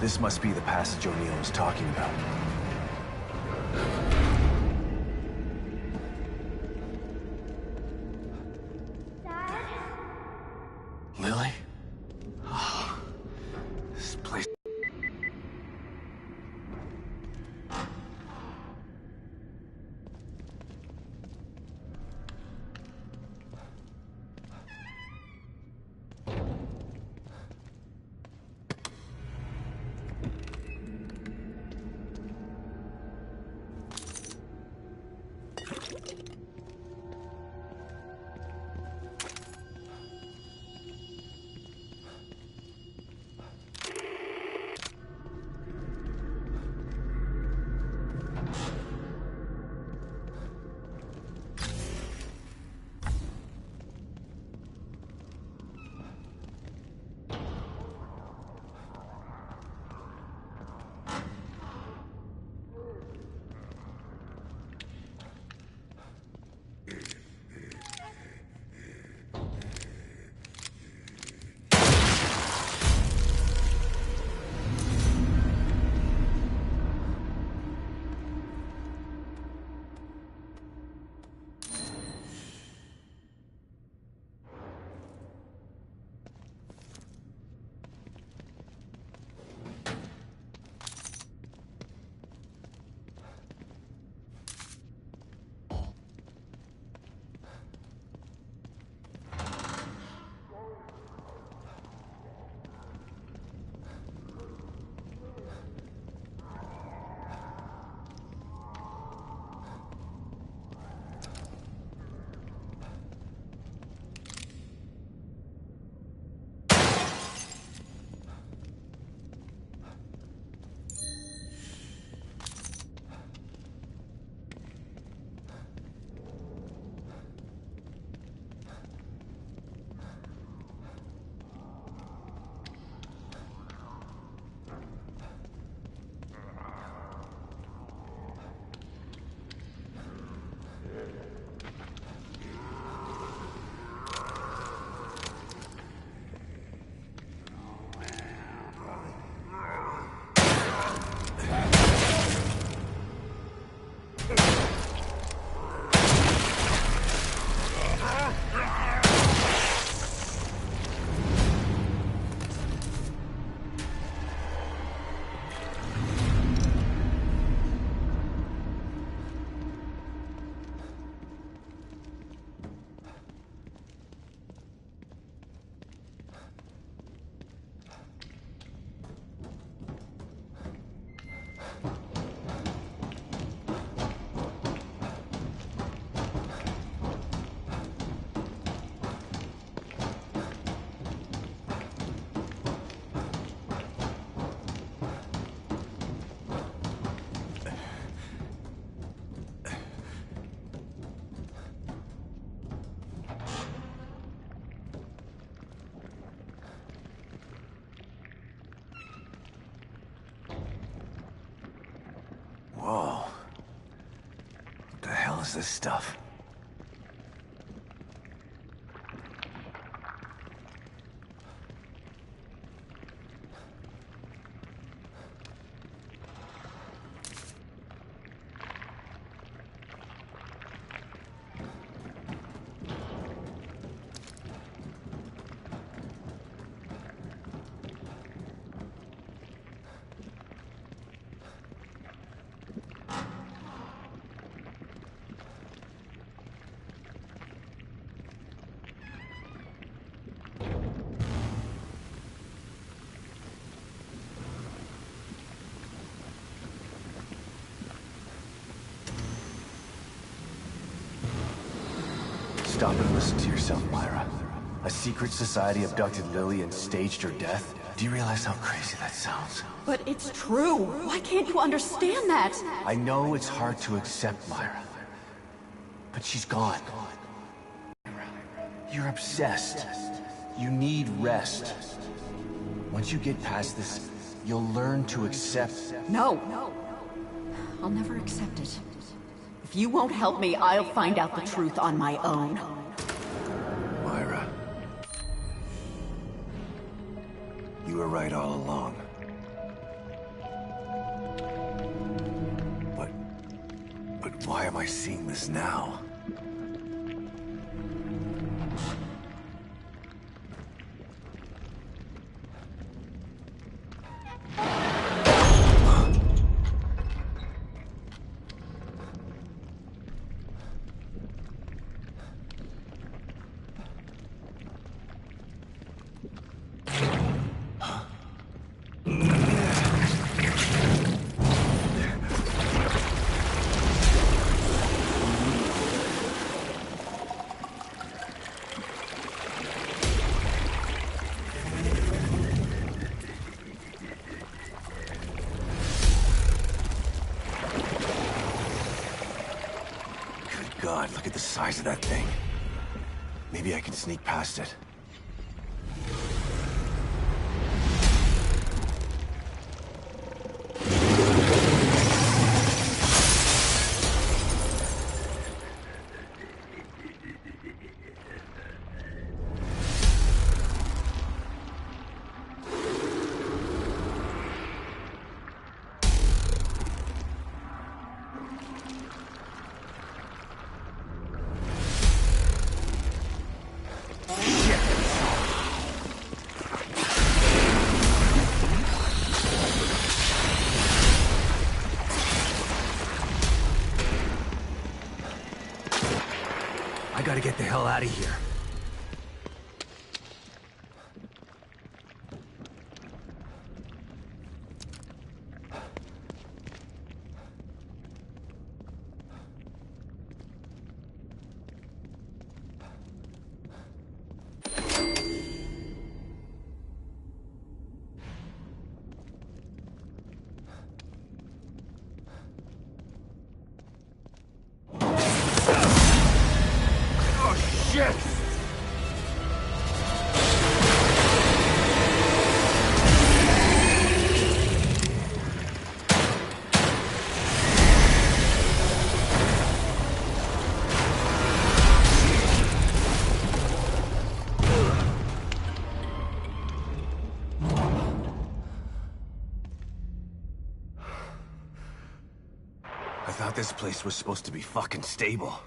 This must be the passage O'Neill was talking about. Dad? Lily? Oh, this place... Whoa. What the hell is this stuff? Stop and listen to yourself, Myra. A secret society abducted Lily and staged her death? Do you realize how crazy that sounds? But it's true. Why can't you understand that? I know it's hard to accept, Myra. But she's gone. You're obsessed. You need rest. Once you get past this, you'll learn to accept... No. I'll never accept it. If you won't help me, I'll find out the truth on my own. Myra. You were right all along. Why am I seeing this now? God, look at the size of that thing. Maybe I can sneak past it. I gotta get the hell out of here. Oh, shit! I thought this place was supposed to be fucking stable.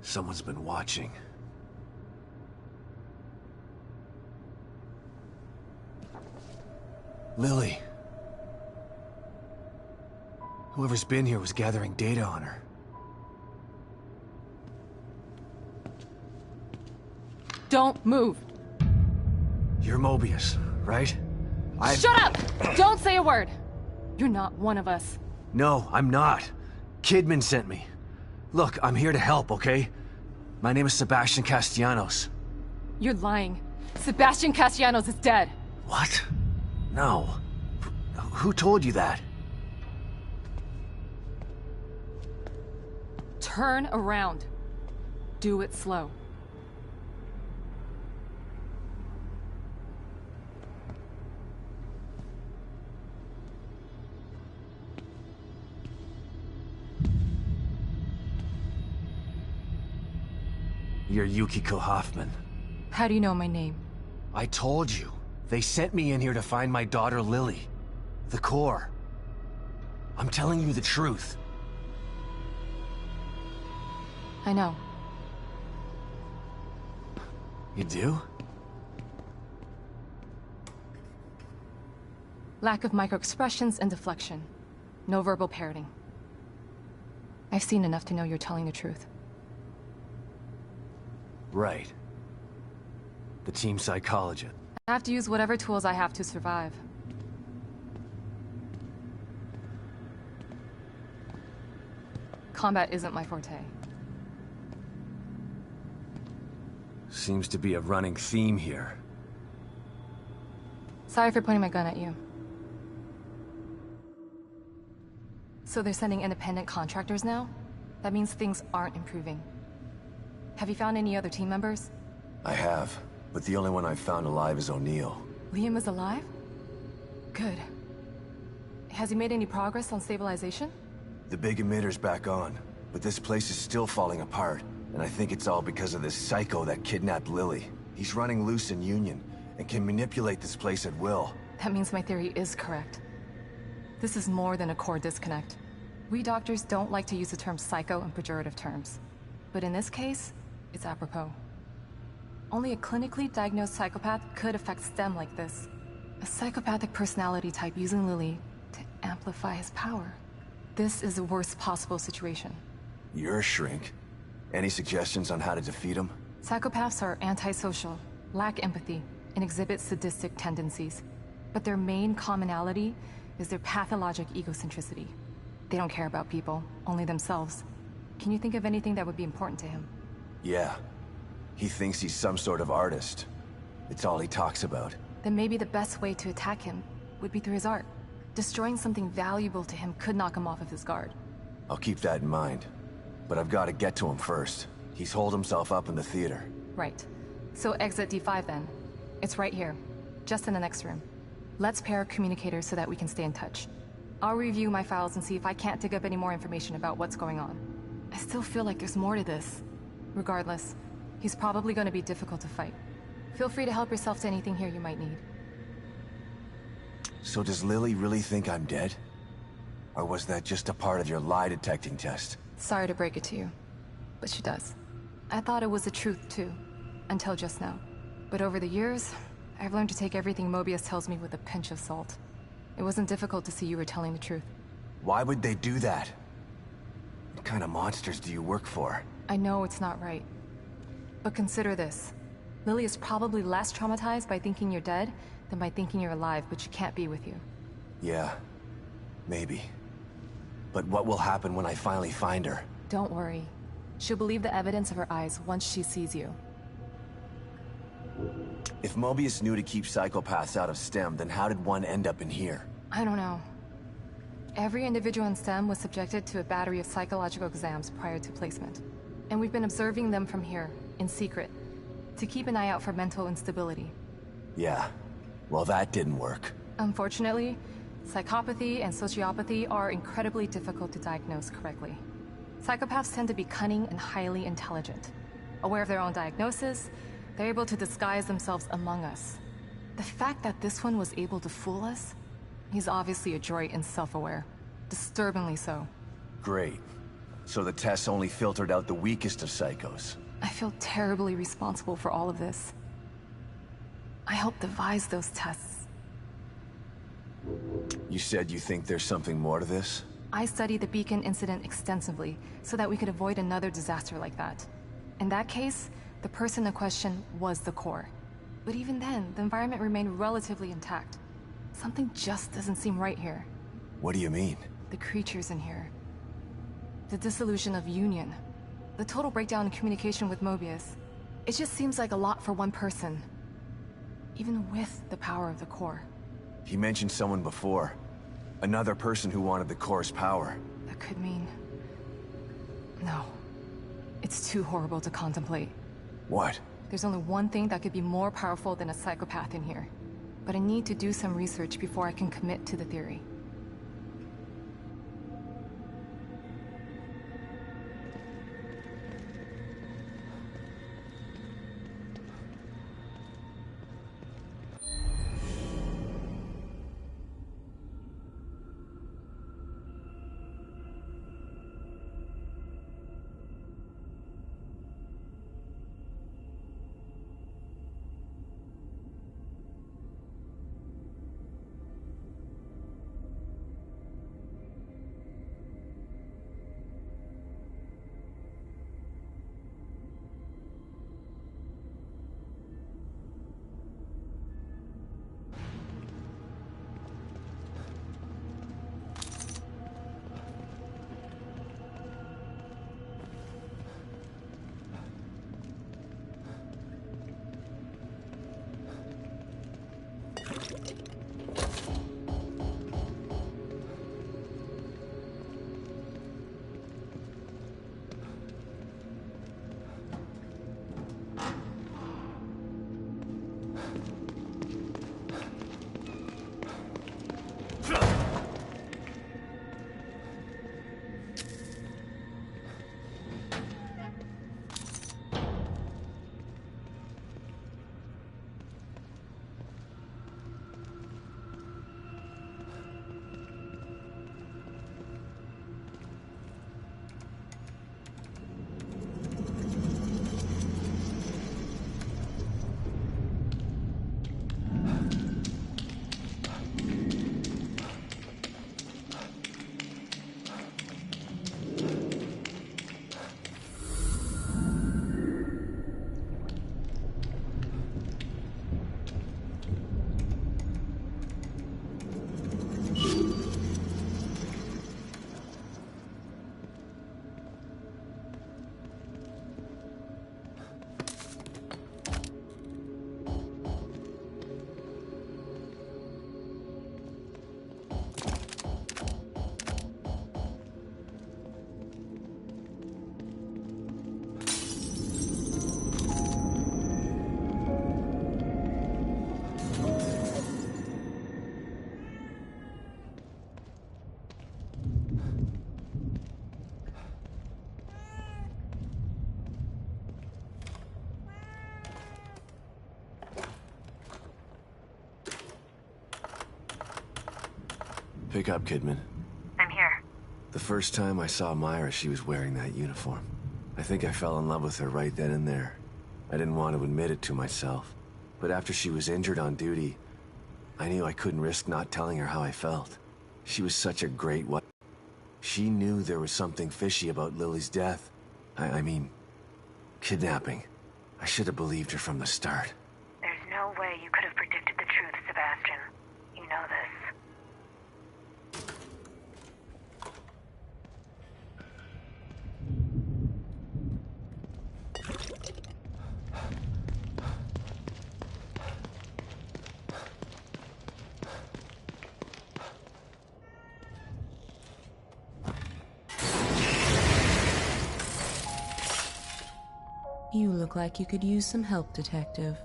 Someone's been watching. Lily. Whoever's been here was gathering data on her. Don't move. You're Mobius, right? Shut up! Don't say a word. You're not one of us. No, I'm not. Kidman sent me. Look, I'm here to help, okay? My name is Sebastian Castellanos. You're lying. Sebastian Castellanos is dead. What? No. Who told you that? Turn around. Do it slow. You're Yukiko Hoffman. How do you know my name? I told you. They sent me in here to find my daughter Lily. The core. I'm telling you the truth. I know. You do? Lack of microexpressions and deflection. No verbal parroting. I've seen enough to know you're telling the truth. Right. The team psychologist. I have to use whatever tools I have to survive. Combat isn't my forte. Seems to be a running theme here. Sorry for pointing my gun at you. So they're sending independent contractors now? That means things aren't improving. Have you found any other team members? I have, but the only one I've found alive is O'Neill. Liam is alive? Good. Has he made any progress on stabilization? The big emitter's back on, but this place is still falling apart, and I think it's all because of this psycho that kidnapped Lily. He's running loose in Union, and can manipulate this place at will. That means my theory is correct. This is more than a core disconnect. We doctors don't like to use the term psycho in pejorative terms. But in this case, it's apropos. Only a clinically diagnosed psychopath could affect STEM like this. A psychopathic personality type using Lily to amplify his power. This is the worst possible situation. You're a shrink. Any suggestions on how to defeat him? Psychopaths are antisocial, lack empathy, and exhibit sadistic tendencies. But their main commonality is their pathologic egocentricity. They don't care about people, only themselves. Can you think of anything that would be important to him? Yeah. He thinks he's some sort of artist. It's all he talks about. Then maybe the best way to attack him would be through his art. Destroying something valuable to him could knock him off of his guard. I'll keep that in mind. But I've got to get to him first. He's holed himself up in the theater. Right. So exit D5 then. It's right here, just in the next room. Let's pair communicators so that we can stay in touch. I'll review my files and see if I can't dig up any more information about what's going on. I still feel like there's more to this. Regardless, he's probably going to be difficult to fight. Feel free to help yourself to anything here you might need. So does Lily really think I'm dead? Or was that just a part of your lie detecting test? Sorry to break it to you, but she does. I thought it was the truth too, until just now. But over the years, I've learned to take everything Mobius tells me with a pinch of salt. It wasn't difficult to see you were telling the truth. Why would they do that? What kind of monsters do you work for? I know it's not right. But consider this. Lily is probably less traumatized by thinking you're dead than by thinking you're alive, but she can't be with you. Yeah, maybe. But what will happen when I finally find her? Don't worry. She'll believe the evidence of her eyes once she sees you. If Mobius knew to keep psychopaths out of STEM, then how did one end up in here? I don't know. Every individual in STEM was subjected to a battery of psychological exams prior to placement. And we've been observing them from here, in secret, to keep an eye out for mental instability. Yeah. Well, that didn't work. Unfortunately, psychopathy and sociopathy are incredibly difficult to diagnose correctly. Psychopaths tend to be cunning and highly intelligent. Aware of their own diagnosis, they're able to disguise themselves among us. The fact that this one was able to fool us, he's obviously adroit and self-aware. Disturbingly so. Great. So the tests only filtered out the weakest of psychos. I feel terribly responsible for all of this. I helped devise those tests. You said you think there's something more to this? I studied the Beacon incident extensively so that we could avoid another disaster like that. In that case, the person in question was the core. But even then, the environment remained relatively intact. Something just doesn't seem right here. What do you mean? The creatures in here. The dissolution of Union. The total breakdown in communication with Mobius. It just seems like a lot for one person. Even with the power of the core. He mentioned someone before. Another person who wanted the core's power. That could mean... No. It's too horrible to contemplate. What? There's only one thing that could be more powerful than a psychopath in here. But I need to do some research before I can commit to the theory. Pick up, Kidman. I'm here. The first time I saw Myra, she was wearing that uniform. I think I fell in love with her right then and there. I didn't want to admit it to myself. But after she was injured on duty, I knew I couldn't risk not telling her how I felt. She was such a great wife. She knew there was something fishy about Lily's death. I mean, kidnapping. I should have believed her from the start. There's no way you could have predicted the truth, Sebastian. You know this. You look like you could use some help, Detective.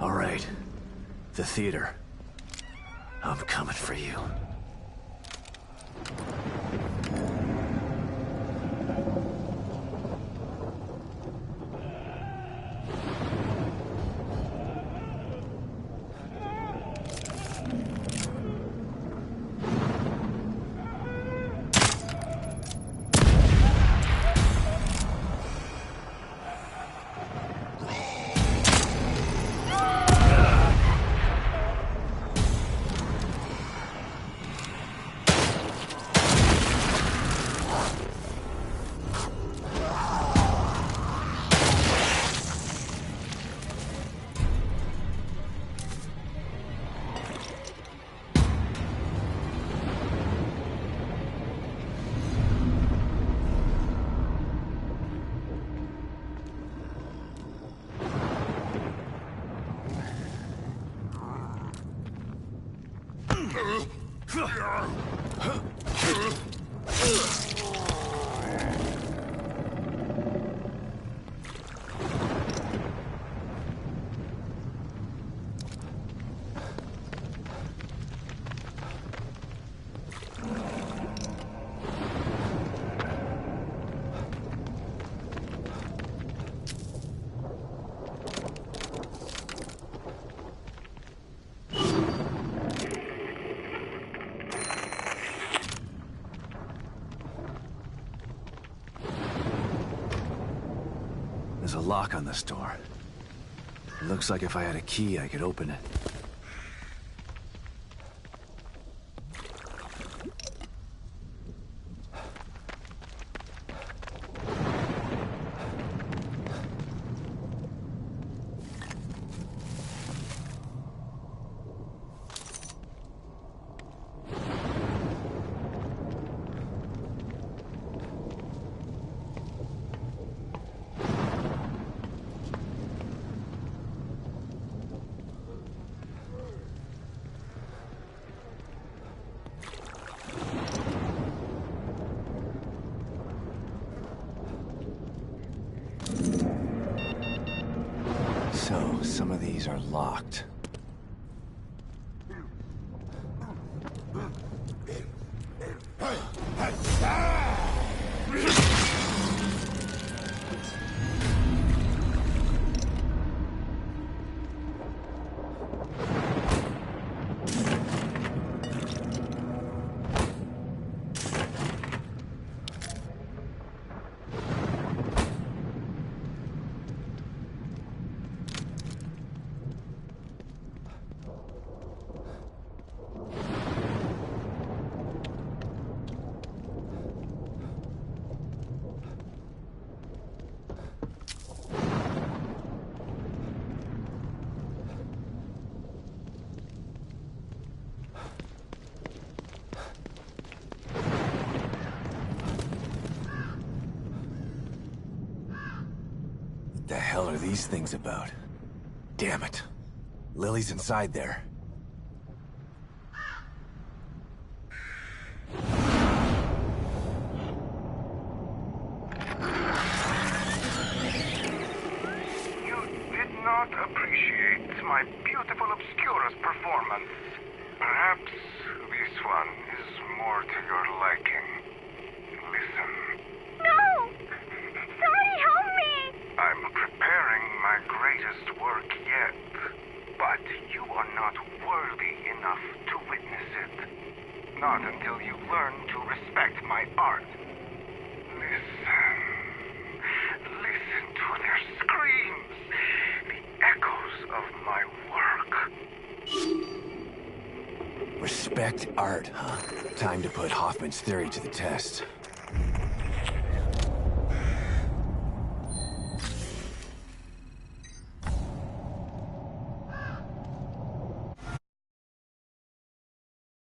All right. The theater. I'm coming for you. lock on this door. It looks like if I had a key, I could open it. So, some of these are locked. What the hell are these things about? Damn it. Lily's inside there. You did not appreciate my beautiful Obscurus performance. Perhaps this one is more to your liking. Listen. No! Somebody help me! I'm preparing my greatest work yet, but you are not worthy enough to witness it. Not until you learn to respect my art. Listen. Listen to their screams. The echoes of my work. Respect art, huh? Time to put Hoffman's theory to the test.